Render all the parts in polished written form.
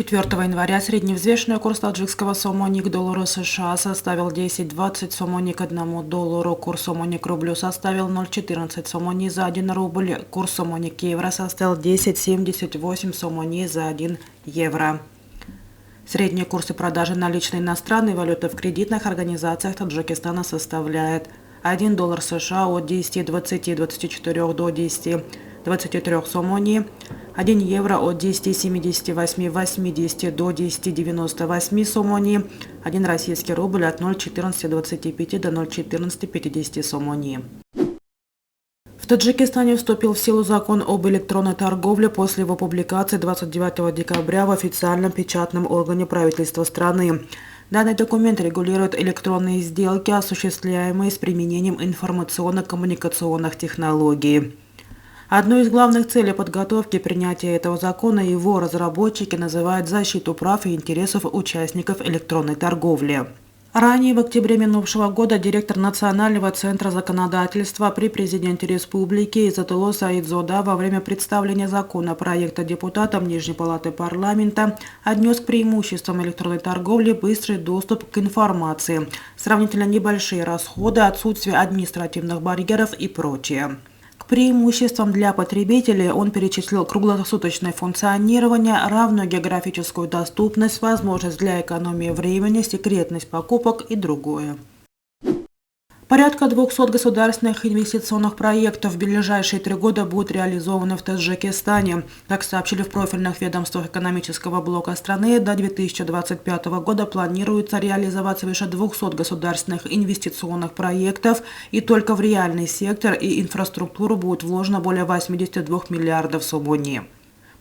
4 января средневзвешенный курс таджикского сомони к доллару США составил 10,20 сомони к $1, курс сомони к рублю составил 0,14 сомони за 1 рубль, курс сомони к евро составил 10,78 сомони за 1 евро. Средние курсы продажи наличной иностранной валюты в кредитных организациях Таджикистана составляет 1 доллар США от 10,20-24 до 10,23 сомони, 1 евро от 10,78-80 до 10,98 сомони, 1 российский рубль от 0,1425 до 0,1450 сомони. В Таджикистане вступил в силу закон об электронной торговле после его публикации 29 декабря в официальном печатном органе правительства страны. Данный документ регулирует электронные сделки, осуществляемые с применением информационно-коммуникационных технологий. Одной из главных целей подготовки и принятия этого закона его разработчики называют защиту прав и интересов участников электронной торговли. Ранее, в октябре минувшего года, директор Национального центра законодательства при президенте республики Иззатулло Саидзода во время представления законопроекта депутатам Нижней палаты парламента отнес к преимуществам электронной торговли быстрый доступ к информации, сравнительно небольшие расходы, отсутствие административных барьеров и прочее. К преимуществам для потребителей он перечислил круглосуточное функционирование, равную географическую доступность, возможность для экономии времени, секретность покупок и другое. Порядка 200 государственных инвестиционных проектов в ближайшие 3 года будут реализованы в Таджикистане. Как сообщили в профильных ведомствах экономического блока страны, до 2025 года планируется реализовать свыше 200 государственных инвестиционных проектов, и только в реальный сектор и инфраструктуру будет вложено более 82 миллиардов сомони.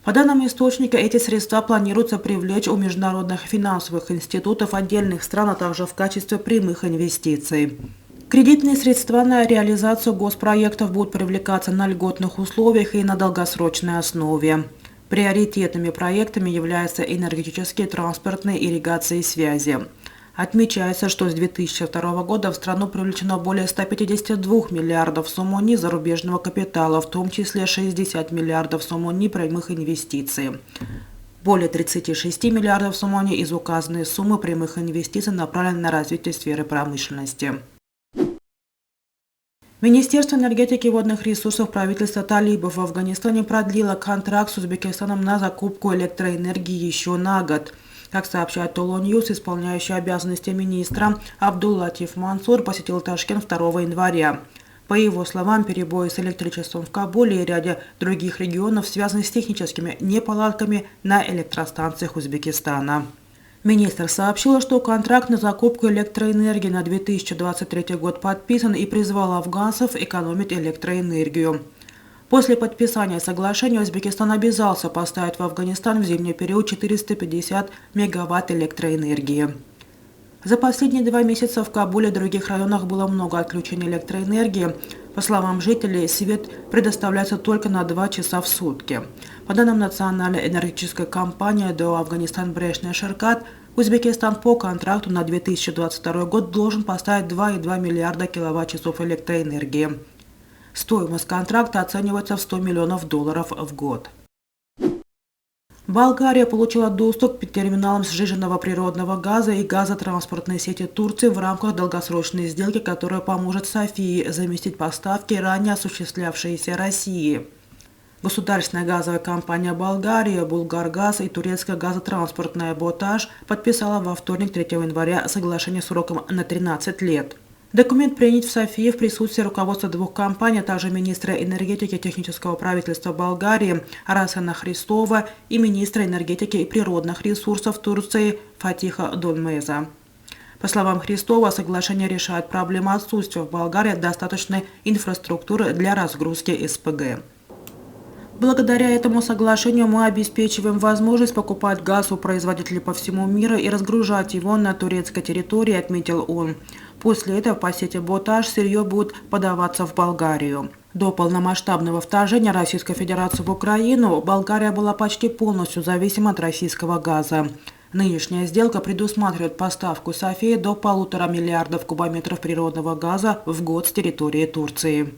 По данным источника, эти средства планируется привлечь у международных финансовых институтов отдельных стран, а также в качестве прямых инвестиций. Кредитные средства на реализацию госпроектов будут привлекаться на льготных условиях и на долгосрочной основе. Приоритетными проектами являются энергетические, транспортные, ирригации и связи. Отмечается, что с 2002 года в страну привлечено более 152 миллиардов сомони зарубежного капитала, в том числе 60 миллиардов сомони прямых инвестиций. Более 36 миллиардов сомони из указанной суммы прямых инвестиций направлены на развитие сферы промышленности. Министерство энергетики и водных ресурсов правительства талибов в Афганистане продлило контракт с Узбекистаном на закупку электроэнергии еще на год. Как сообщает Толо Ньюс, исполняющий обязанности министра Абдул-Латиф Мансур посетил Ташкент 2 января. По его словам, перебои с электричеством в Кабуле и ряде других регионов связаны с техническими неполадками на электростанциях Узбекистана. Министр сообщила, что контракт на закупку электроэнергии на 2023 год подписан и призвал афганцев экономить электроэнергию. После подписания соглашения Узбекистан обязался поставить в Афганистан в зимний период 450 мегаватт электроэнергии. За последние 2 месяца в Кабуле и других районах было много отключений электроэнергии. По словам жителей, свет предоставляется только на 2 часа в сутки. По данным Национальной энергетической компании ДО «Афганистан Брешная Ширкат», Узбекистан по контракту на 2022 год должен поставить 2,2 миллиарда киловатт-часов электроэнергии. Стоимость контракта оценивается в $100 миллионов в год. Болгария получила доступ к терминалам сжиженного природного газа и газотранспортной сети Турции в рамках долгосрочной сделки, которая поможет Софии заместить поставки, ранее осуществлявшиеся России. Государственная газовая компания Болгария, Булгаргаз и турецкая газотранспортная Боташ подписала во вторник, 3 января, соглашение сроком на 13 лет. Документ принят в Софии в присутствии руководства 2 компаний, а также министра энергетики и технического правительства Болгарии Арасена Христова и министра энергетики и природных ресурсов Турции Фатиха Донмеза. По словам Христова, соглашение решает проблему отсутствия в Болгарии достаточной инфраструктуры для разгрузки СПГ. Благодаря этому соглашению мы обеспечиваем возможность покупать газ у производителей по всему миру и разгружать его на турецкой территории, отметил он. После этого по сети Боташ сырье будет подаваться в Болгарию. До полномасштабного вторжения Российской Федерации в Украину Болгария была почти полностью зависима от российского газа. Нынешняя сделка предусматривает поставку Софии до 1,5 миллиардов кубометров природного газа в год с территории Турции.